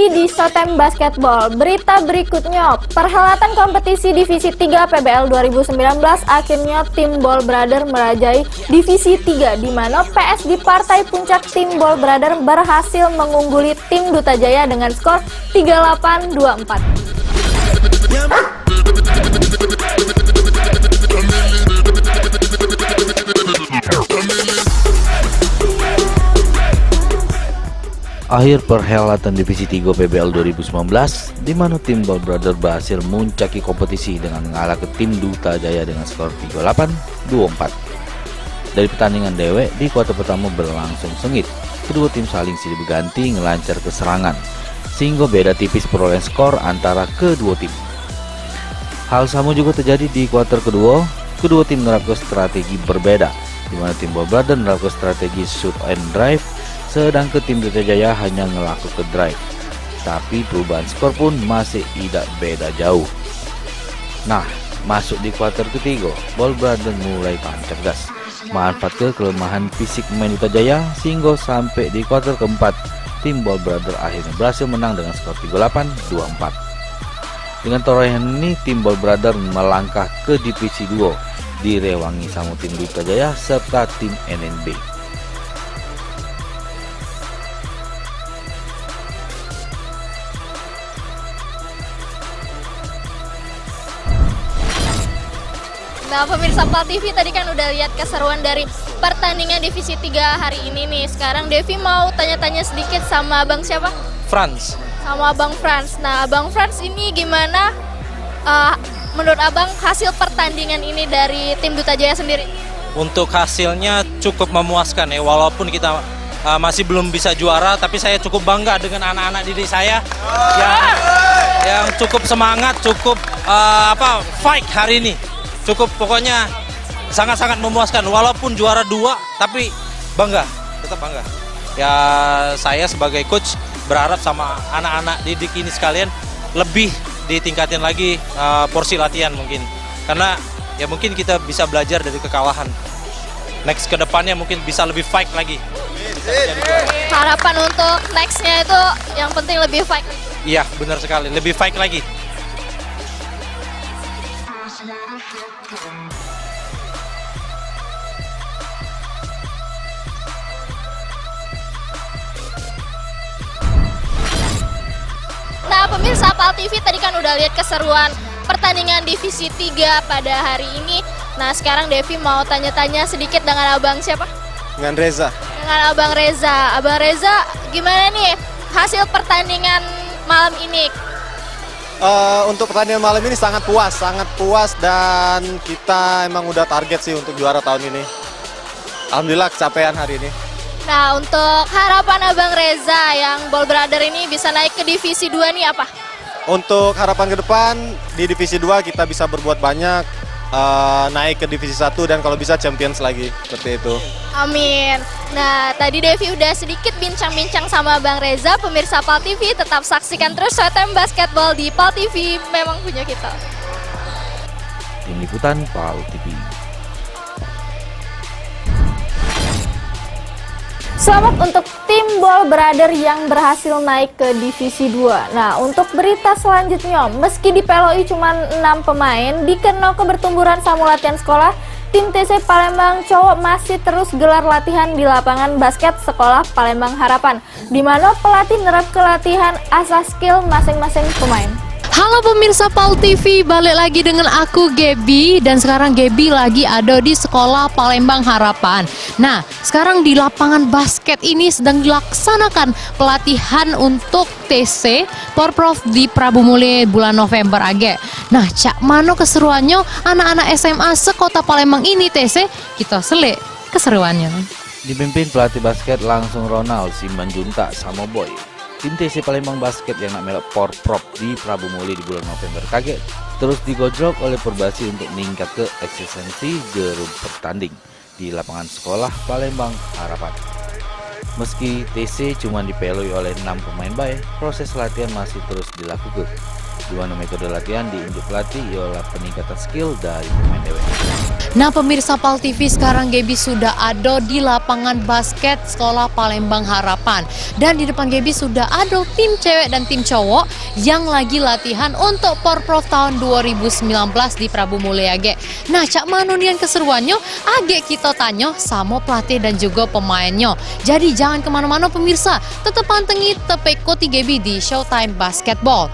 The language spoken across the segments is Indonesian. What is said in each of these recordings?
lagi di Showtime Basketball. Berita berikutnya, perhelatan kompetisi Divisi 3 PBL 2019 akhirnya tim Ball Brother merajai Divisi 3, di mana PS di partai puncak tim Ball Brother berhasil mengungguli tim Duta Jaya dengan skor 38-24. Akhir perhelatan Divisi 3 PBL 2019, di mana tim Ball Brother berhasil memuncaki kompetisi dengan mengalah ke tim Duta Jaya dengan skor 38-24. Dari pertandingan dewek di kuarter pertama berlangsung sengit, kedua tim saling silih berganti ngelancar ke serangan, sehingga beda tipis perolehan skor antara kedua tim. Hal sama juga terjadi di kuarter kedua tim menerapkan strategi berbeda, di mana tim Ball Brother menerapkan strategi shoot and drive, sedangkan tim Duta Jaya hanya ngelaku ke drive, tapi perubahan skor pun masih tidak beda jauh. Nah, masuk di kuarter ketiga, Ball Brother mulai tancap gas, manfaatkan kelemahan fisik pemain Duta Jaya, sehingga sampai di kuarter keempat, tim Ball Brother akhirnya berhasil menang dengan skor 38-24. Dengan torehan ini, tim Ball Brother melangkah ke Divisi 2, direwangi sama tim Duta Jaya serta tim NNB. Nah, pemirsa PAL TV tadi kan udah lihat keseruan dari pertandingan Divisi 3 hari ini nih. Sekarang Devi mau tanya-tanya sedikit sama Abang siapa? Franz. Sama Abang Franz. Nah, Abang Franz ini gimana menurut Abang hasil pertandingan ini dari tim Duta Jaya sendiri? Untuk hasilnya cukup memuaskan ya, walaupun kita masih belum bisa juara, tapi saya cukup bangga dengan anak-anak didik saya yang cukup semangat, cukup fight hari ini. Cukup pokoknya sangat-sangat memuaskan, walaupun juara 2 tapi bangga, tetap bangga. Ya saya sebagai coach berharap sama anak-anak didik ini sekalian lebih ditingkatin lagi porsi latihan mungkin. Karena ya mungkin kita bisa belajar dari kekalahan. Next ke depannya mungkin bisa lebih fight lagi. Harapan untuk nextnya itu yang penting lebih fight. Iya benar sekali, lebih fight lagi. Nah, pemirsa PAL TV tadi kan udah lihat keseruan pertandingan Divisi 3 pada hari ini. Nah, sekarang Devi mau tanya-tanya sedikit dengan Abang siapa? Dengan Reza. Dengan Abang Reza. Abang Reza, gimana nih hasil pertandingan malam ini? Untuk pertandingan malam ini sangat puas dan kita emang udah target sih untuk juara tahun ini. Alhamdulillah kecapean hari ini. Nah, untuk harapan Abang Reza yang Ball Brother ini bisa naik ke Divisi 2 nih apa? Untuk harapan ke depan di Divisi 2 kita bisa berbuat banyak, naik ke Divisi 1 dan kalau bisa Champions lagi, seperti itu. Amin. Nah, tadi Devi udah sedikit bincang-bincang sama Bang Reza. Pemirsa PAL TV tetap saksikan terus Showtime Basketball di PAL TV, memang punya kita. Tim Liputan PAL TV. Selamat untuk tim Ball Brother yang berhasil naik ke Divisi 2. Nah, untuk berita selanjutnya, meski dipeloi cuma 6 pemain, dikenal kebertumburan sama latihan sekolah, tim TC Palembang cowok masih terus gelar latihan di lapangan basket sekolah Palembang Harapan, di mana pelatih nerap kelatihan asah skill masing-masing pemain. Halo pemirsa PAL TV, balik lagi dengan aku Gaby, dan sekarang Gaby lagi ada di sekolah Palembang Harapan. Nah, sekarang di lapangan basket ini sedang dilaksanakan pelatihan untuk TC Porprov di Prabu Muli bulan November age. Nah, cak mano keseruannya anak-anak SMA sekota Palembang ini TC, kita selek keseruannya. Dipimpin pelatih basket langsung Ronald Simanjunta sama Boy. Tim TC Palembang Basket yang nak melok Porprov di Prabu Muli di bulan November kaget terus digojlok oleh Perbasi untuk meningkat ke eksistensi jerum pertanding di lapangan sekolah Palembang Harapan. Meski TC cuma dipeloi oleh 6 pemain baik, proses latihan masih terus dilakukan. di mana metode latihan diunjuk pelatih ialah peningkatan skill dari pemain dewek. Nah pemirsa PAL TV, sekarang Gaby sudah ada di lapangan basket Sekolah Palembang Harapan. Dan di depan Gaby sudah ada tim cewek dan tim cowok yang lagi latihan untuk Porprov tahun 2019 di Prabu Mulya Age. Nah cak mana nian keseruannya? Age kita tanya sama pelatih dan juga pemainnya. Jadi jangan kemana-mana pemirsa, tetap pantengi Tepeko Gaby di Showtime Basketball.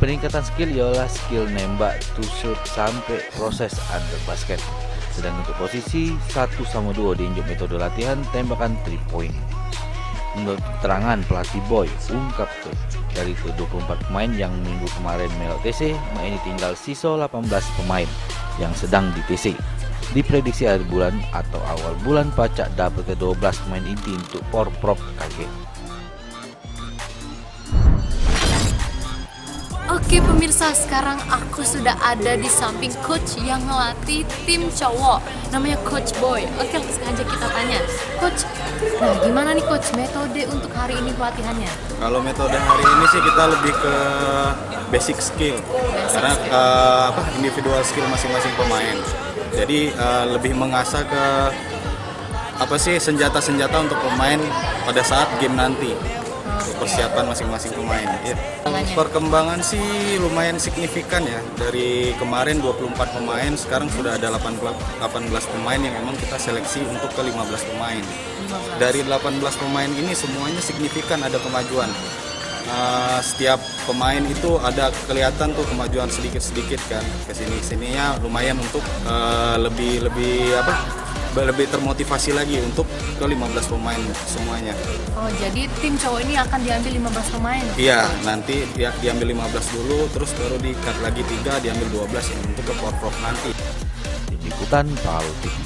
Peningkatan skill ialah skill nembak, to shoot, sampai proses under basket. Sedang untuk posisi 1-2 diunjuk metode latihan tembakan 3 point. Menurut keterangan pelatih Boy, ungkap dari ke-24 pemain yang minggu kemarin melok TC, ini tinggal sisa 18 pemain yang sedang di TC. Diprediksi akhir bulan atau awal bulan pacak dapat ke-12 pemain inti untuk Porprov KG. Oke pemirsa, sekarang aku sudah ada di samping coach yang ngelatih tim cowok, namanya Coach Boy. Oke, langsung aja kita tanya, Coach. Nah, gimana nih Coach metode untuk hari ini pelatihannya? Kalau metode hari ini sih kita lebih ke basic skill, karena individual skill masing-masing pemain. Jadi lebih mengasah ke senjata-senjata untuk pemain pada saat game nanti. Persiapan masing-masing pemain. Ya. Perkembangan sih lumayan signifikan ya. Dari kemarin 24 pemain, sekarang sudah ada 18 pemain yang memang kita seleksi untuk ke 15 pemain. Dari 18 pemain ini semuanya signifikan ada kemajuan. Setiap pemain itu ada kelihatan tuh kemajuan sedikit-sedikit kan. Kesini-sininya lumayan untuk lebih termotivasi lagi untuk ke 15 pemain semuanya. Oh, jadi tim cowok ini akan diambil 15 pemain? Iya, nanti diambil 15 dulu, terus baru di-cut lagi 3, diambil 12 yang untuk ke Porprov nanti. Tim Liputan PAL TV.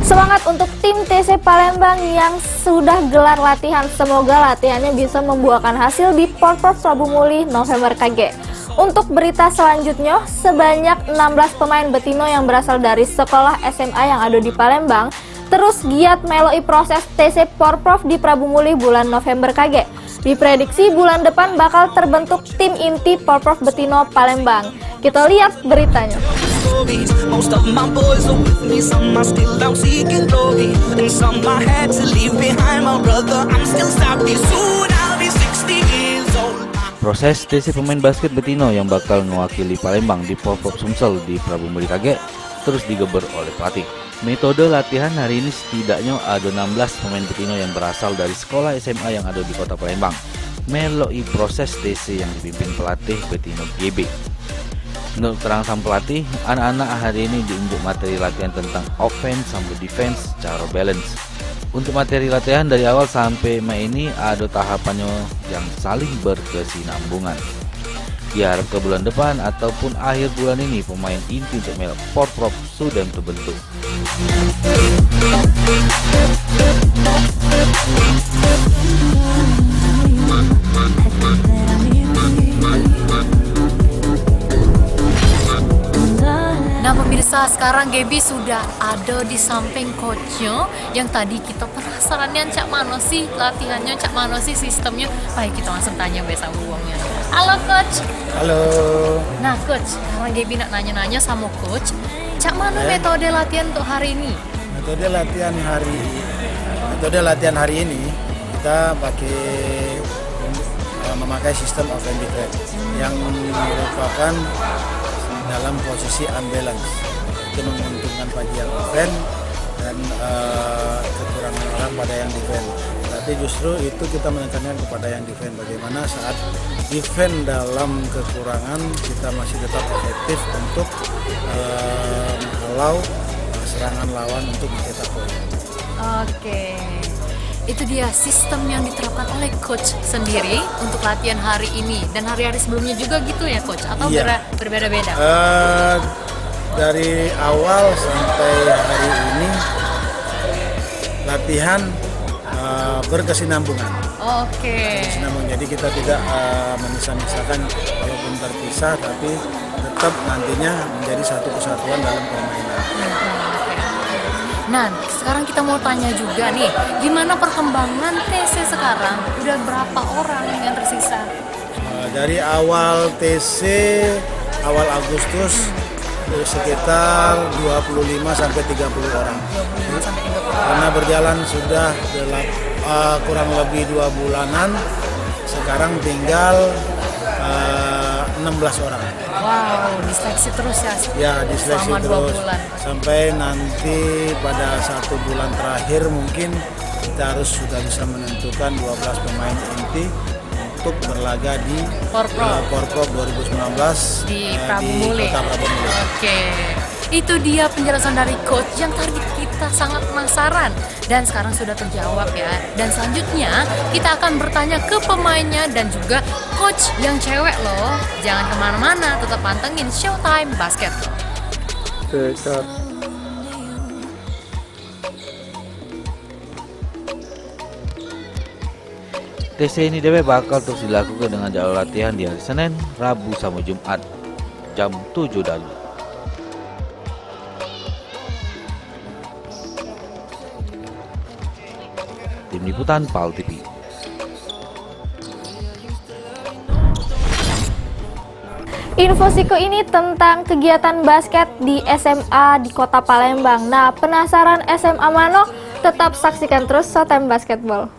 Semangat untuk tim TC Palembang yang sudah gelar latihan. Semoga latihannya bisa membuahkan hasil di Porprov Prabu Mulya November KG. Untuk berita selanjutnya, sebanyak 16 pemain betino yang berasal dari sekolah SMA yang ada di Palembang terus giat meloi proses TC Porprov di Prabu Mulya bulan November KG. Diprediksi bulan depan bakal terbentuk tim inti Porprov betino Palembang. Kita lihat beritanya. Most of my boys are with me, some are still out seeking glory, and some I had to leave behind my brother. I'm still stocky, soon I'll be 60 years old. Proses TC pemain basket betino yang bakal mewakili Palembang di Porprov Sumsel di Prabu Mulya KG terus digeber oleh pelatih. Metode latihan hari ini setidaknya ada 16 pemain betino yang berasal dari sekolah SMA yang ada di kota Palembang meloi proses TC yang dipimpin pelatih betino GB. Menurut keterangan sang pelatih, anak-anak hari ini diunjuk materi latihan tentang offense sampai defense secara balance. Untuk materi latihan dari awal sampai Mei ini ada tahapannya yang saling berkesinambungan. Diharap ke bulan depan ataupun akhir bulan ini pemain inti untuk melok Porprov sudah terbentuk. Nah pemirsa, sekarang Gaby sudah ada di samping coachnya yang tadi kita penasarannya cak mana sih latihannya, cak mana sih sistemnya. Baik, kita langsung tanya sama uangnya. Halo coach. Halo. Nah coach, sekarang Gaby nak nanya-nanya sama coach, cak mana metode latihan untuk hari ini? Metode latihan hari ini kita memakai sistem offense defense yang merupakan dalam posisi unbalance. Itu menguntungkan bagian offense dan kekurangan orang pada yang defense. Tapi justru itu kita menekankan kepada yang defense. Bagaimana saat defense dalam kekurangan kita masih tetap efektif untuk menghalau serangan lawan untuk mencetak poin. Oke. Itu dia sistem yang diterapkan oleh coach sendiri untuk latihan hari ini dan hari-hari sebelumnya juga gitu ya coach, atau Iya. berbeda-beda? Dari awal sampai hari ini latihan berkesinambungan. Oke. Jadi kita tidak memisah-misahkan walaupun terpisah, tapi tetap nantinya menjadi satu kesatuan dalam permainan. Nah, sekarang kita mau tanya juga nih, gimana perkembangan TC sekarang? Udah berapa orang yang tersisa? Dari awal TC, awal Agustus, sekitar 25 sampai 30 orang. Karena berjalan sudah kurang lebih 2 bulanan, sekarang tinggal 16 orang. Wow, diseleksi terus ya? Ya, diseleksi selama 2 terus bulan. sampai nanti pada 1 bulan terakhir mungkin kita harus sudah bisa menentukan 12 pemain inti untuk berlaga di Porprov 2019 Di Prabu Muli. Kota Prabu Muli. Oke, itu dia penjelasan dari coach yang tadi kita sangat penasaran dan sekarang sudah terjawab ya. Dan selanjutnya kita akan bertanya ke pemainnya dan juga coach yang cewek loh. Jangan kemana-mana, tetap pantengin Showtime Basket. TC ini DP bakal terus dilakukan dengan jadwal latihan di hari Senin, Rabu, sama Jumat jam 7 dalu. Tim Liputan PAL TV. Info Siko ini tentang kegiatan basket di SMA di Kota Palembang. Nah, penasaran SMA mana? Tetap saksikan terus Showtime Basketball.